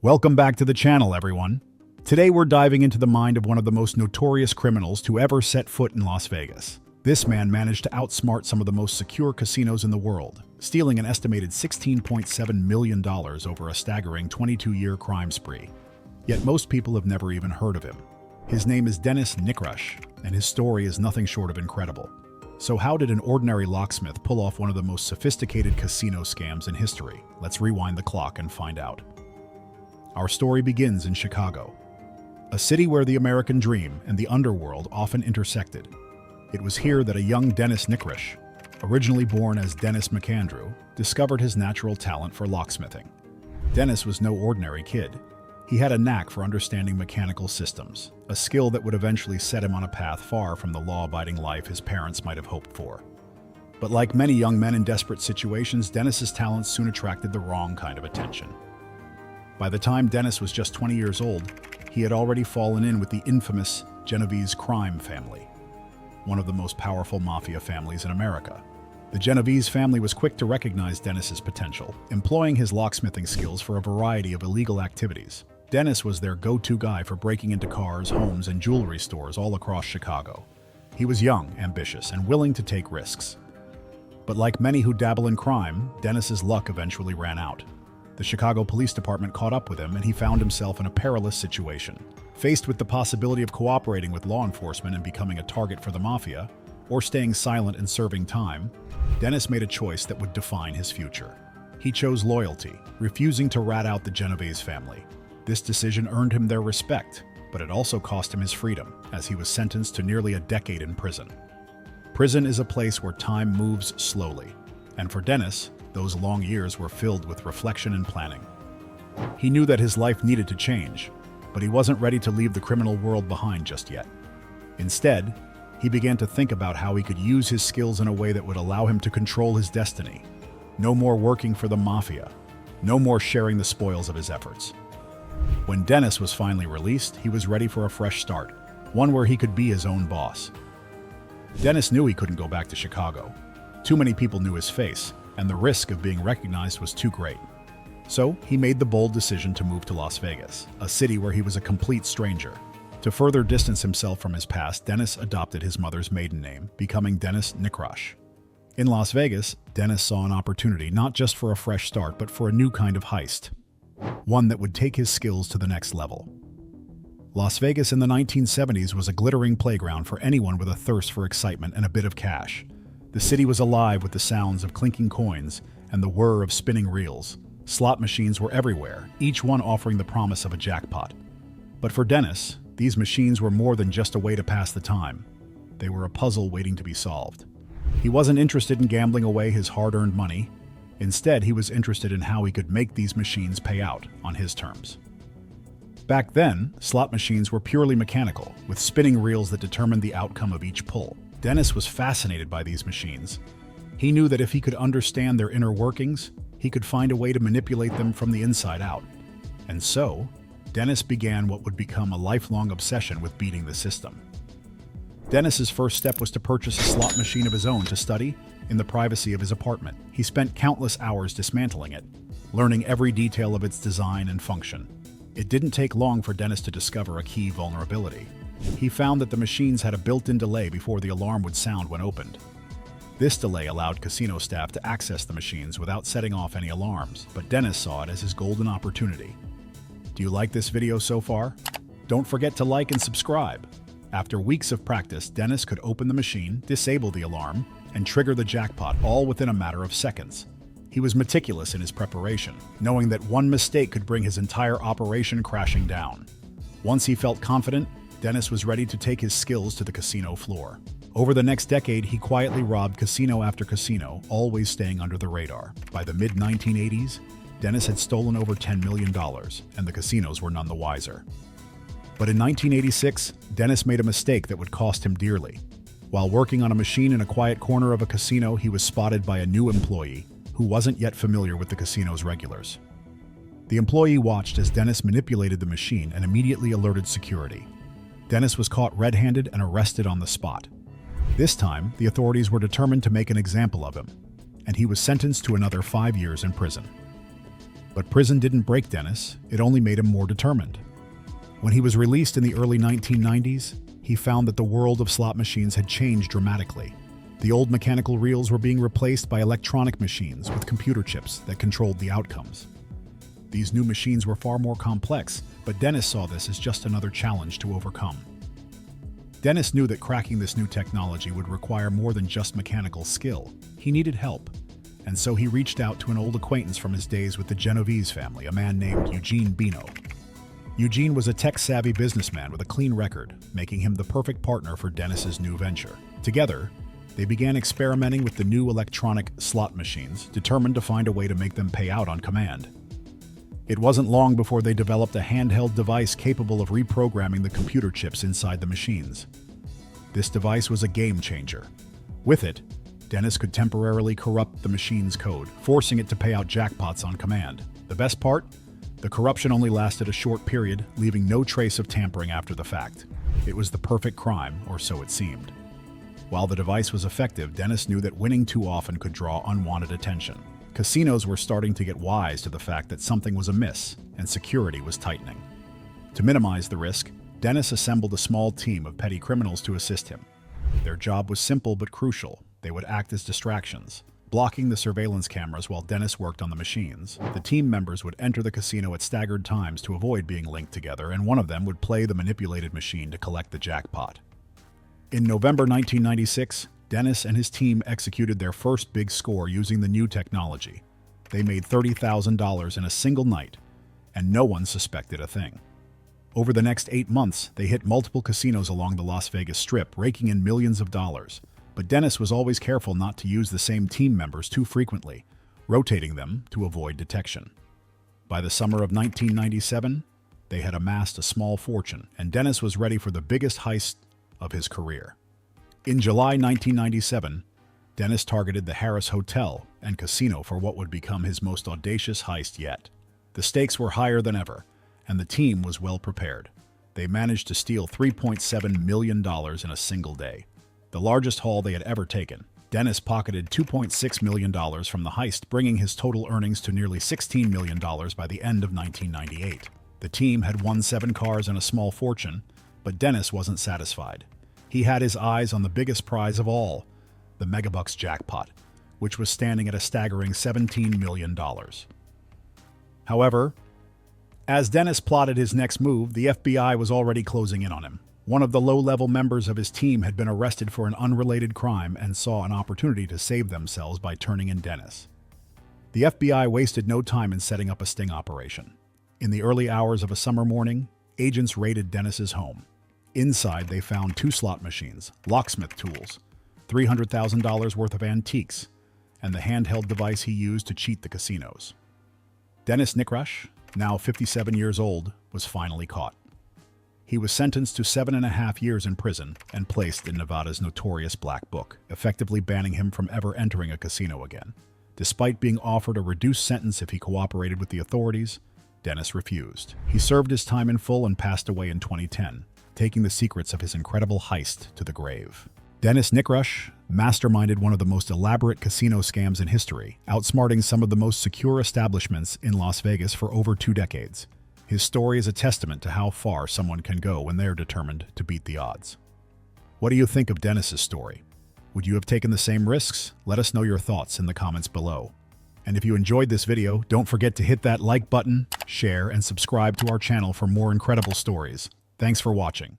Welcome back to the channel, everyone. Today we're diving into the mind of one of the most notorious criminals to ever set foot in Las Vegas. This man managed to outsmart some of the most secure casinos in the world, stealing an estimated $16.7 million over a staggering 22-year crime spree. Yet most people have never even heard of him. His name is Dennis Nikrasch, and his story is nothing short of incredible. So how did an ordinary locksmith pull off one of the most sophisticated casino scams in history? Let's rewind the clock and find out. Our story begins in Chicago, a city where the American dream and the underworld often intersected. It was here that a young Dennis Nikrasch, originally born as Dennis McAndrew, discovered his natural talent for locksmithing. Dennis was no ordinary kid. He had a knack for understanding mechanical systems, a skill that would eventually set him on a path far from the law-abiding life his parents might have hoped for. But like many young men in desperate situations, Dennis's talents soon attracted the wrong kind of attention. By the time Dennis was just 20 years old, he had already fallen in with the infamous Genovese crime family, one of the most powerful mafia families in America. The Genovese family was quick to recognize Dennis's potential, employing his locksmithing skills for a variety of illegal activities. Dennis was their go-to guy for breaking into cars, homes, and jewelry stores all across Chicago. He was young, ambitious, and willing to take risks. But like many who dabble in crime, Dennis's luck eventually ran out. The Chicago Police Department caught up with him, and he found himself in a perilous situation. Faced with the possibility of cooperating with law enforcement and becoming a target for the mafia, or staying silent and serving time, Dennis made a choice that would define his future. He chose loyalty, refusing to rat out the Genovese family. This decision earned him their respect, but it also cost him his freedom, as he was sentenced to nearly a decade in prison. Prison is a place where time moves slowly, and for Dennis, those long years were filled with reflection and planning. He knew that his life needed to change, but he wasn't ready to leave the criminal world behind just yet. Instead, he began to think about how he could use his skills in a way that would allow him to control his destiny. No more working for the mafia, no more sharing the spoils of his efforts. When Dennis was finally released, he was ready for a fresh start, one where he could be his own boss. Dennis knew he couldn't go back to Chicago. Too many people knew his face, and the risk of being recognized was too great. So he made the bold decision to move to Las Vegas, a city where he was a complete stranger. To further distance himself from his past, Dennis adopted his mother's maiden name, becoming Dennis Nikrasch. In Las Vegas, Dennis saw an opportunity not just for a fresh start, but for a new kind of heist, one that would take his skills to the next level. Las Vegas in the 1970s was a glittering playground for anyone with a thirst for excitement and a bit of cash. The city was alive with the sounds of clinking coins and the whir of spinning reels. Slot machines were everywhere, each one offering the promise of a jackpot. But for Dennis, these machines were more than just a way to pass the time. They were a puzzle waiting to be solved. He wasn't interested in gambling away his hard-earned money. Instead, he was interested in how he could make these machines pay out on his terms. Back then, slot machines were purely mechanical, with spinning reels that determined the outcome of each pull. Dennis was fascinated by these machines. He knew that if he could understand their inner workings, he could find a way to manipulate them from the inside out. And so, Dennis began what would become a lifelong obsession with beating the system. Dennis's first step was to purchase a slot machine of his own to study in the privacy of his apartment. He spent countless hours dismantling it, learning every detail of its design and function. It didn't take long for Dennis to discover a key vulnerability. He found that the machines had a built-in delay before the alarm would sound when opened. This delay allowed casino staff to access the machines without setting off any alarms, but Dennis saw it as his golden opportunity. Do you like this video so far? Don't forget to like and subscribe. After weeks of practice, Dennis could open the machine, disable the alarm, and trigger the jackpot all within a matter of seconds. He was meticulous in his preparation, knowing that one mistake could bring his entire operation crashing down. Once he felt confident, Dennis was ready to take his skills to the casino floor. Over the next decade, he quietly robbed casino after casino, always staying under the radar. By the mid-1980s, Dennis had stolen over $10 million, and the casinos were none the wiser. But in 1986, Dennis made a mistake that would cost him dearly. While working on a machine in a quiet corner of a casino, he was spotted by a new employee who wasn't yet familiar with the casino's regulars. The employee watched as Dennis manipulated the machine and immediately alerted security. Dennis was caught red-handed and arrested on the spot. This time, the authorities were determined to make an example of him, and he was sentenced to another 5 years in prison. But prison didn't break Dennis, it only made him more determined. When he was released in the early 1990s, he found that the world of slot machines had changed dramatically. The old mechanical reels were being replaced by electronic machines with computer chips that controlled the outcomes. These new machines were far more complex, but Dennis saw this as just another challenge to overcome. Dennis knew that cracking this new technology would require more than just mechanical skill. He needed help, and so he reached out to an old acquaintance from his days with the Genovese family, a man named Eugene Bino. Eugene was a tech-savvy businessman with a clean record, making him the perfect partner for Dennis's new venture. Together, they began experimenting with the new electronic slot machines, determined to find a way to make them pay out on command. It wasn't long before they developed a handheld device capable of reprogramming the computer chips inside the machines. This device was a game changer. With it, Dennis could temporarily corrupt the machine's code, forcing it to pay out jackpots on command. The best part? The corruption only lasted a short period, leaving no trace of tampering after the fact. It was the perfect crime, or so it seemed. While the device was effective, Dennis knew that winning too often could draw unwanted attention. Casinos were starting to get wise to the fact that something was amiss, and security was tightening. To minimize the risk, Dennis assembled a small team of petty criminals to assist him. Their job was simple but crucial. They would act as distractions, blocking the surveillance cameras while Dennis worked on the machines. The team members would enter the casino at staggered times to avoid being linked together, and one of them would play the manipulated machine to collect the jackpot. In November 1996, Dennis and his team executed their first big score using the new technology. They made $30,000 in a single night, and no one suspected a thing. Over the next 8 months, they hit multiple casinos along the Las Vegas Strip, raking in millions of dollars. But Dennis was always careful not to use the same team members too frequently, rotating them to avoid detection. By the summer of 1997, they had amassed a small fortune, and Dennis was ready for the biggest heist of his career. In July 1997, Dennis targeted the Harris Hotel and Casino for what would become his most audacious heist yet. The stakes were higher than ever, and the team was well prepared. They managed to steal $3.7 million in a single day, the largest haul they had ever taken. Dennis pocketed $2.6 million from the heist, bringing his total earnings to nearly $16 million by the end of 1998. The team had won 7 cars and a small fortune, but Dennis wasn't satisfied. He had his eyes on the biggest prize of all, the Megabucks jackpot, which was standing at a staggering $17 million. However, as Dennis plotted his next move, the FBI was already closing in on him. One of the low-level members of his team had been arrested for an unrelated crime and saw an opportunity to save themselves by turning in Dennis. The FBI wasted no time in setting up a sting operation. In the early hours of a summer morning, agents raided Dennis's home. Inside, they found 2 slot machines, locksmith tools, $300,000 worth of antiques, and the handheld device he used to cheat the casinos. Dennis Nikrasch, now 57 years old, was finally caught. He was sentenced to 7.5 years in prison and placed in Nevada's notorious Black Book, effectively banning him from ever entering a casino again. Despite being offered a reduced sentence if he cooperated with the authorities, Dennis refused. He served his time in full and passed away in 2010, taking the secrets of his incredible heist to the grave. Dennis Nikrasch masterminded one of the most elaborate casino scams in history, outsmarting some of the most secure establishments in Las Vegas for over 2 decades. His story is a testament to how far someone can go when they're determined to beat the odds. What do you think of Dennis's story? Would you have taken the same risks? Let us know your thoughts in the comments below. And if you enjoyed this video, don't forget to hit that like button, share, and subscribe to our channel for more incredible stories. Thanks for watching.